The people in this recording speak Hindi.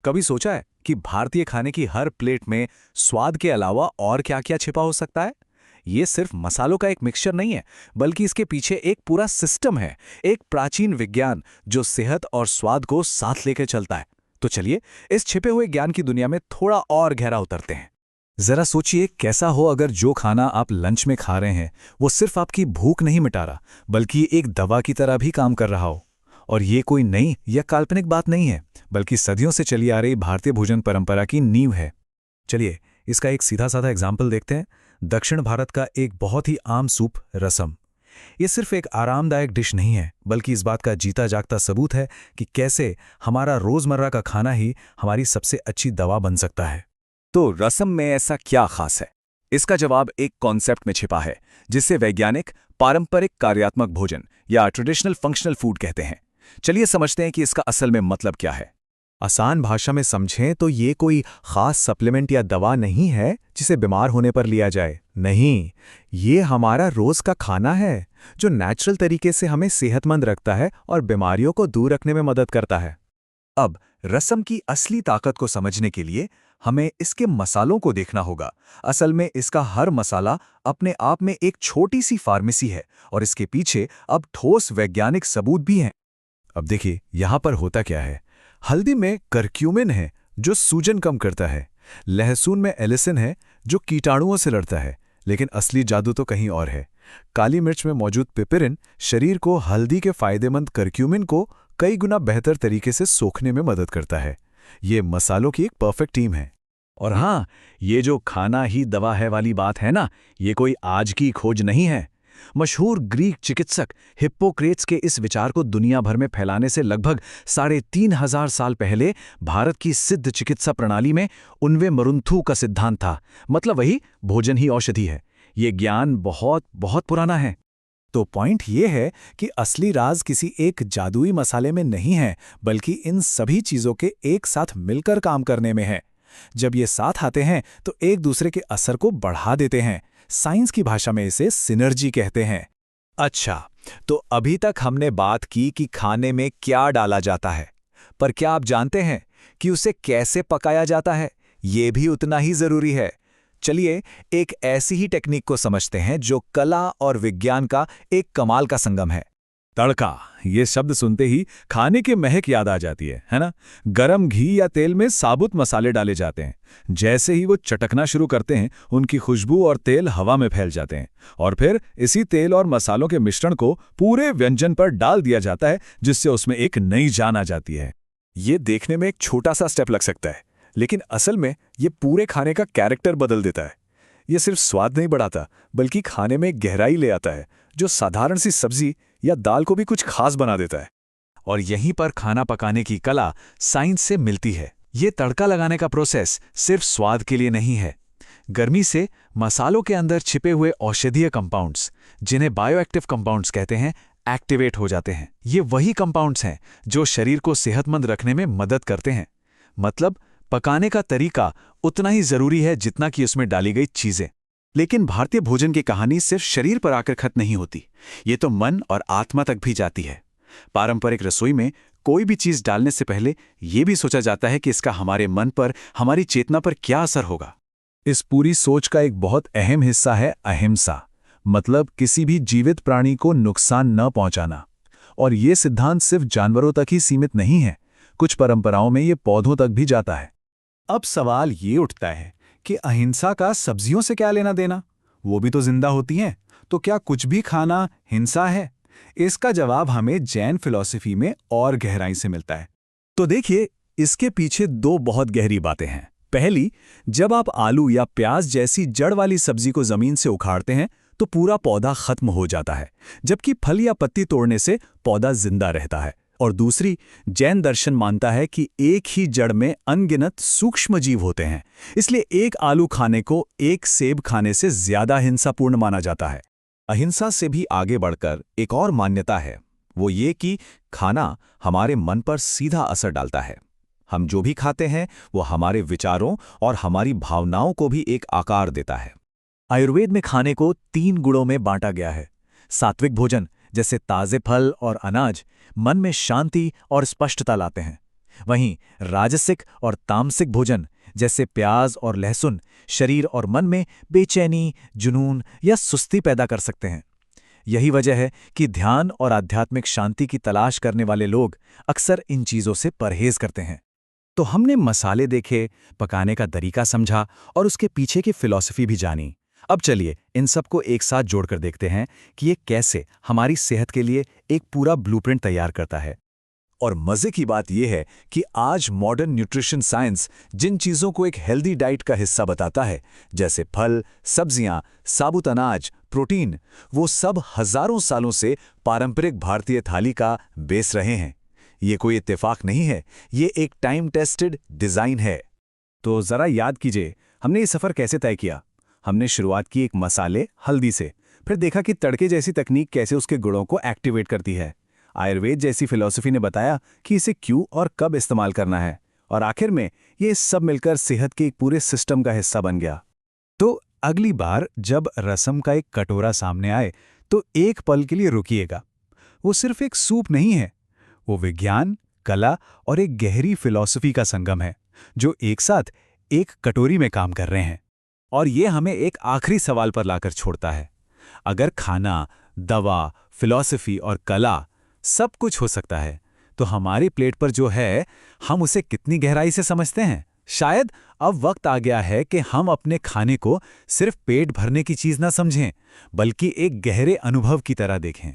कभी सोचा है कि भारतीय खाने की हर प्लेट में स्वाद के अलावा और क्या-क्या छिपा हो सकता है? ये सिर्फ मसालों का एक मिक्सचर नहीं है, बल्कि इसके पीछे एक पूरा सिस्टम है, एक प्राचीन विज्ञान जो सेहत और स्वाद को साथ लेकर चलता है। तो चलिए, इस छिपे हुए ज्ञान की दुनिया में थोड़ा और गहरा उतरते हैं। जरा सोचिए कैसा हो अगर जो खाना आप लंच में खा रहे हैं, वो सिर्फ आपकी भूख नहीं मिटा रहा, बल्कि एक दवा की तरह भी काम कर रहा हो। और ये कोई नई या काल्पनिक बात नहीं है, बल्कि सदियों से चली आ रही भारतीय भोजन परंपरा की नींव है। चलिए, इसका एक सीधा साधा एग्जाम्पल देखते हैं। दक्षिण भारत का एक बहुत ही आम सूप रसम। ये सिर्फ एक आरामदायक डिश नहीं है, बल्कि इस बात का जीता जागता सबूत है कि कैसे हमारा रोजमर्रा का खाना ही हमारी सबसे अच्छी दवा बन सकता है। तो रसम में ऐसा क्या खास है? इसका जवाब एक कॉन्सेप्ट में छिपा है, जिसे वैज्ञानिक पारंपरिक कार्यात्मक भोजन या ट्रेडिशनल फंक्शनल फूड कहते हैं। चलिए समझते हैं कि इसका असल में मतलब क्या है। आसान भाषा में समझें तो ये कोई खास सप्लीमेंट या दवा नहीं है जिसे बीमार होने पर लिया जाए। नहीं, ये हमारा रोज का खाना है जो नेचुरल तरीके से हमें सेहतमंद रखता है और बीमारियों को दूर रखने में मदद करता है। अब रसम की असली ताकत को समझने के लिए हमें इसके मसालों को देखना होगा। असल में इसका हर मसाला अपने आप में एक छोटी सी फार्मेसी है और इसके पीछे अब ठोस वैज्ञानिक सबूत भी हैं। अब देखिए यहाँ पर होता क्या है। हल्दी में करक्यूमिन है जो सूजन कम करता है। लहसुन में एलिसिन है जो कीटाणुओं से लड़ता है। लेकिन असली जादू तो कहीं और है। काली मिर्च में मौजूद पिपरिन शरीर को हल्दी के फायदेमंद करक्यूमिन को कई गुना बेहतर तरीके से सोखने में मदद करता है। ये मसालों की एक परफेक्ट टीम है। और हाँ, ये जो खाना ही दवा है वाली बात है ना, ये कोई आज की खोज नहीं है। मशहूर ग्रीक चिकित्सक हिप्पोक्रेट्स के इस विचार को दुनिया भर में फैलाने से लगभग 3,500 साल पहले भारत की सिद्ध चिकित्सा प्रणाली में उन्वे मरुंथु का सिद्धांत था। मतलब वही भोजन ही औषधि है। ये ज्ञान बहुत बहुत पुराना है। तो पॉइंट ये है कि असली राज किसी एक जादुई मसाले में नहीं है, बल्कि इन सभी चीजों के एक साथ मिलकर काम करने में है। जब ये साथ आते हैं तो एक दूसरे के असर को बढ़ा देते हैं। साइंस की भाषा में इसे सिनर्जी कहते हैं। अच्छा, तो अभी तक हमने बात की कि खाने में क्या डाला जाता है, पर क्या आप जानते हैं कि उसे कैसे पकाया जाता है? ये भी उतना ही जरूरी है। चलिए एक ऐसी ही टेक्निक को समझते हैं जो कला और विज्ञान का एक कमाल का संगम है। तड़का, ये शब्द सुनते ही खाने की महक याद आ जाती है ना? गरम घी या तेल में साबुत मसाले डाले जाते हैं। जैसे ही वो चटकना शुरू करते हैं, उनकी खुशबू और तेल हवा में फैल जाते हैं और फिर इसी तेल और मसालों के मिश्रण को पूरे व्यंजन पर डाल दिया जाता है, जिससे उसमें एक नई जान आ जाती है। ये देखने में एक छोटा सा स्टेप लग सकता है, लेकिन असल में ये पूरे खाने का कैरेक्टर बदल देता है। ये सिर्फ स्वाद नहीं बढ़ाता, बल्कि खाने में गहराई ले आता है, जो साधारण सी सब्जी या दाल को भी कुछ खास बना देता है। और यहीं पर खाना पकाने की कला साइंस से मिलती है। ये तड़का लगाने का प्रोसेस सिर्फ स्वाद के लिए नहीं है। गर्मी से मसालों के अंदर छिपे हुए औषधीय कंपाउंड्स, जिन्हें बायोएक्टिव कंपाउंड्स कहते हैं, एक्टिवेट हो जाते हैं। ये वही कंपाउंड्स हैं जो शरीर को सेहतमंद रखने में मदद करते हैं। मतलब पकाने का तरीका उतना ही जरूरी है जितना कि उसमें डाली गई चीजें। लेकिन भारतीय भोजन की कहानी सिर्फ शरीर पर आकर खत्म नहीं होती। ये तो मन और आत्मा तक भी जाती है। पारंपरिक रसोई में कोई भी चीज डालने से पहले यह भी सोचा जाता है कि इसका हमारे मन पर, हमारी चेतना पर क्या असर होगा। इस पूरी सोच का एक बहुत अहम हिस्सा है अहिंसा, मतलब किसी भी जीवित प्राणी को नुकसान न पहुंचाना। और ये सिद्धांत सिर्फ जानवरों तक ही सीमित नहीं है, कुछ परंपराओं में ये पौधों तक भी जाता है। अब सवाल ये उठता है कि अहिंसा का सब्जियों से क्या लेना देना? वो भी तो जिंदा होती हैं, तो क्या कुछ भी खाना हिंसा है? इसका जवाब हमें जैन फिलॉसफी में और गहराई से मिलता है। तो देखिए, इसके पीछे दो बहुत गहरी बातें हैं। पहली, जब आप आलू या प्याज जैसी जड़ वाली सब्जी को जमीन से उखाड़ते हैं तो पूरा पौधा खत्म हो जाता है, जबकि फल या पत्ती तोड़ने से पौधा जिंदा रहता है। और दूसरी, जैन दर्शन मानता है कि एक ही जड़ में अनगिनत सूक्ष्म जीव होते हैं, इसलिए एक आलू खाने को एक सेब खाने से ज्यादा हिंसापूर्ण माना जाता है। अहिंसा से भी आगे बढ़कर एक और मान्यता है, वो ये कि खाना हमारे मन पर सीधा असर डालता है। हम जो भी खाते हैं वो हमारे विचारों और हमारी भावनाओं को भी एक आकार देता है। आयुर्वेद में खाने को 3 गुणों में बांटा गया है। सात्विक भोजन, जैसे ताजे फल और अनाज, मन में शांति और स्पष्टता लाते हैं। वहीं राजसिक और तामसिक भोजन जैसे प्याज और लहसुन शरीर और मन में बेचैनी, जुनून या सुस्ती पैदा कर सकते हैं। यही वजह है कि ध्यान और आध्यात्मिक शांति की तलाश करने वाले लोग अक्सर इन चीज़ों से परहेज करते हैं। तो हमने मसाले देखे, पकाने का तरीका समझा और उसके पीछे की फिलॉसफी भी जानी। अब चलिए इन सबको एक साथ जोड़कर देखते हैं कि ये कैसे हमारी सेहत के लिए एक पूरा ब्लूप्रिंट तैयार करता है। और मजे की बात यह है कि आज मॉडर्न न्यूट्रिशन साइंस जिन चीज़ों को एक हेल्दी डाइट का हिस्सा बताता है, जैसे फल, सब्जियां, साबुत अनाज, प्रोटीन, वो सब हजारों सालों से पारंपरिक भारतीय थाली का बेस रहे हैं। ये कोई इत्तेफाक नहीं है, ये एक टाइम टेस्टेड डिज़ाइन है। तो ज़रा याद कीजिए, हमने ये सफ़र कैसे तय किया। हमने शुरुआत की एक मसाले, हल्दी से, फिर देखा कि तड़के जैसी तकनीक कैसे उसके गुणों को एक्टिवेट करती है। आयुर्वेद जैसी फिलॉसफी ने बताया कि इसे क्यों और कब इस्तेमाल करना है, और आखिर में ये सब मिलकर सेहत के एक पूरे सिस्टम का हिस्सा बन गया। तो अगली बार जब रसम का एक कटोरा सामने आए तो एक पल के लिए रुकिएगा। वो सिर्फ एक सूप नहीं है, वो विज्ञान, कला और एक गहरी फिलॉसफी का संगम है जो एक साथ एक कटोरी में काम कर रहे हैं। और ये हमें एक आखिरी सवाल पर लाकर छोड़ता है। अगर खाना, दवा, फिलॉसफी और कला सब कुछ हो सकता है, तो हमारी प्लेट पर जो है हम उसे कितनी गहराई से समझते हैं। शायद अब वक्त आ गया है कि हम अपने खाने को सिर्फ पेट भरने की चीज ना समझें, बल्कि एक गहरे अनुभव की तरह देखें।